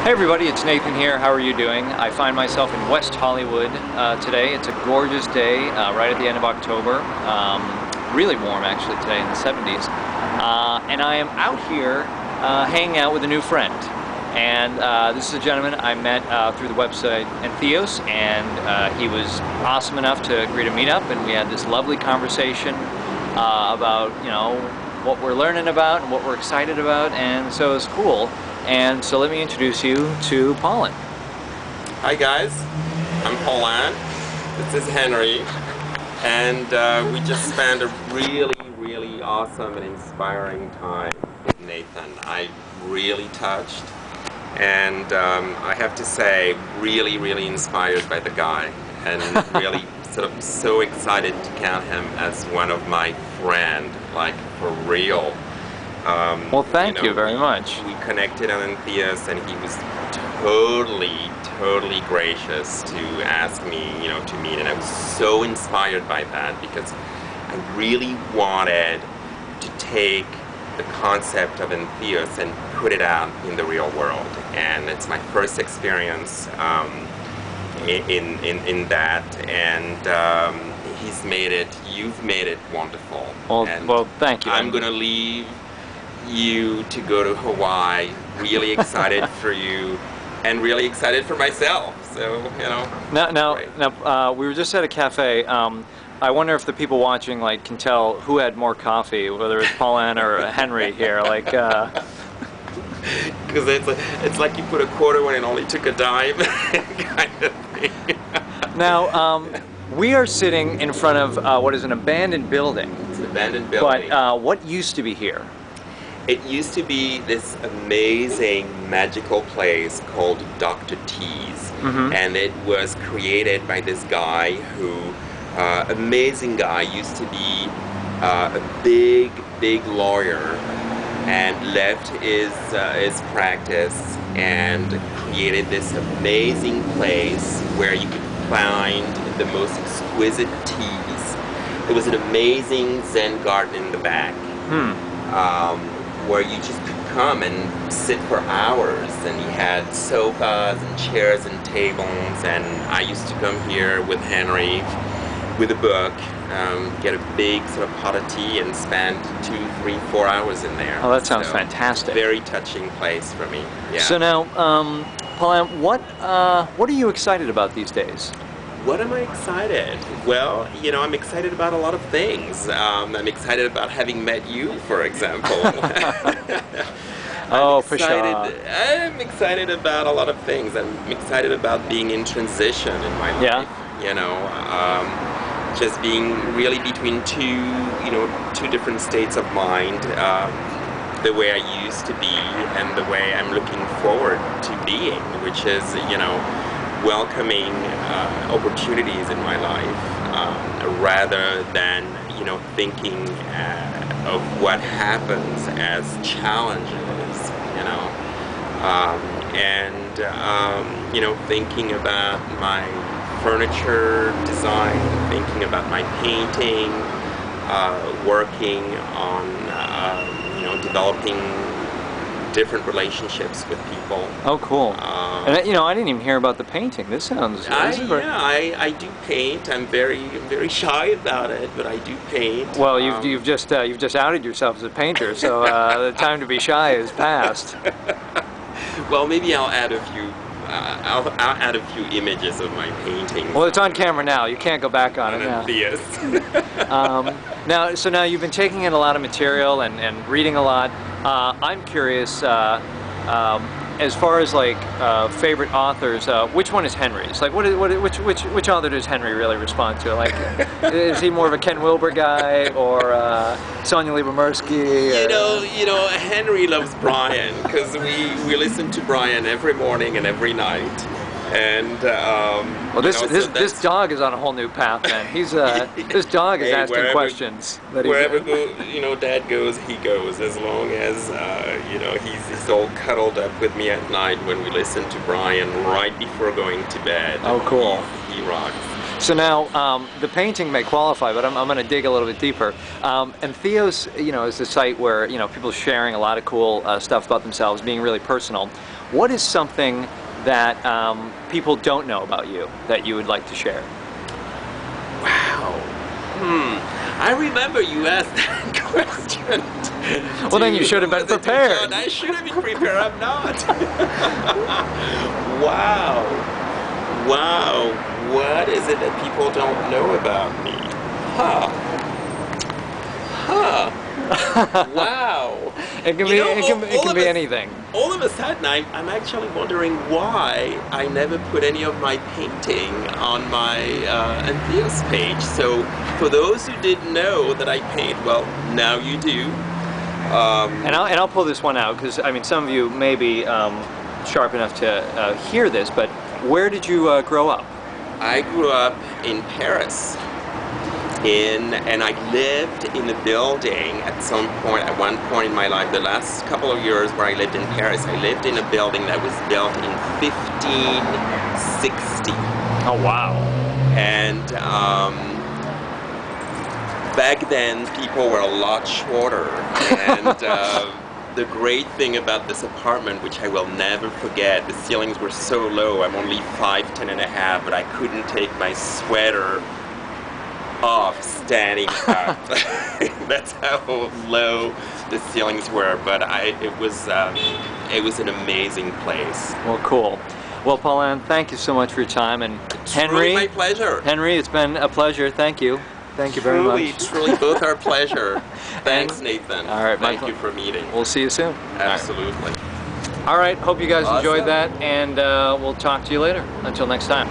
Hey everybody, it's Nathan here. How are you doing? I find myself in West Hollywood today. It's a gorgeous day right at the end of October. Really warm actually today in the 70s. And I am out here hanging out with a new friend. And this is a gentleman I met through the website Entheos, and he was awesome enough to agree to meet up, and we had this lovely conversation about, you know, what we're learning about and what we're excited about, and so it's cool. And so let me introduce you to Paulin. Hi guys, I'm Paulin. This is Henry, and we just spent a really awesome and inspiring time with Nathan. I really touched, and I have to say, really inspired by the guy, and really sort of so excited to count him as one of my friends, like for real. Well, thank you very much. We connected on Entheos, and he was totally gracious to ask me, to meet, and I was so inspired by that because I really wanted to take the concept of Entheos and put it out in the real world, and it's my first experience in that, and you've made it wonderful. Well, thank you. I'm gonna leave you to go to Hawaii, really excited for you and really excited for myself, so Now, we were just at a cafe. I wonder if the people watching can tell who had more coffee, whether it's Paulin or Henry here, because it's like you put a quarter when it only took a dime kind of thing. Now, we are sitting in front of what is an abandoned building. It's an abandoned building. But what used to be here? It used to be this amazing magical place called Dr. T's, and it was created by this guy who, amazing guy, used to be a big lawyer, and left his practice and created this amazing place where you could find the most exquisite teas. It was an amazing Zen garden in the back. Where you just could come and sit for hours, and you had sofas and chairs and tables, and I used to come here with Henry with a book, get a big sort of pot of tea and spend 2, 3, 4 hours in there. Oh, that sounds fantastic. Very touching place for me. Yeah. So now, Paulin, what are you excited about these days? What am I excited? Well, I'm excited about a lot of things. I'm excited about having met you, for example. Oh, for sure. I'm excited about a lot of things. I'm excited about being in transition in my life. Yeah. Just being really between two different states of mind. The way I used to be and the way I'm looking forward to being, which is, welcoming opportunities in my life, rather than thinking of what happens as challenges, thinking about my furniture design, thinking about my painting, working on developing different relationships with people. Oh, cool. And I didn't even hear about the painting. This sounds. I do paint. I'm very shy about it, but I do paint. Well, you've just outed yourself as a painter, so the time to be shy is past. Well, maybe I'll add a few. I'll add a few images of my paintings. Well, it's on camera now. You can't go back on it now. Yes. Now you've been taking in a lot of material and reading a lot. I'm curious, as far as favorite authors, which one is Henry's? Which author does Henry really respond to? Is he more of a Ken Wilber guy or Sonia Liebermersky? Henry loves Brian because we listen to Brian every morning and every night. And well, this dog is on a whole new path, man. He's this dog is asking questions. Wherever Dad goes, he goes. As long as he's all cuddled up with me at night when we listen to Brian right before going to bed. Oh, cool. He rocks. So now, the painting may qualify, but I'm going to dig a little bit deeper. Entheos, is a site where people are sharing a lot of cool stuff about themselves, being really personal. what is something that people don't know about you that you would like to share? Wow. I remember you asked that question. Well, then you should have been prepared. I should have been prepared. I'm not. Wow. Wow. What is it that people don't know about me? Wow. It can be anything. All of a sudden, I'm actually wondering why I never put any of my painting on my Entheos page. So for those who didn't know that I paint, well, now you do. And I'll pull this one out because I mean some of you may be sharp enough to hear this, but where did you grow up? I grew up in Paris. And I lived in a building at one point in my life, the last couple of years where I lived in Paris, I lived in a building that was built in 1560. Oh, wow. And back then, people were a lot shorter. And the great thing about this apartment, which I will never forget, the ceilings were so low. I'm only 5'10" and a half, but I couldn't take my sweater off standing up. That's how low the ceilings were, but it was an amazing place. Well, cool. Well, Paulin, thank you so much for your time, and Henry, really my pleasure. Henry, it's been a pleasure. Thank you. Thank you very much. Truly, both our pleasure. Thanks, Nathan. All right, thank you for meeting. We'll see you soon. Absolutely. All right, hope you guys Awesome. enjoyed that, and we'll talk to you later. Until next time.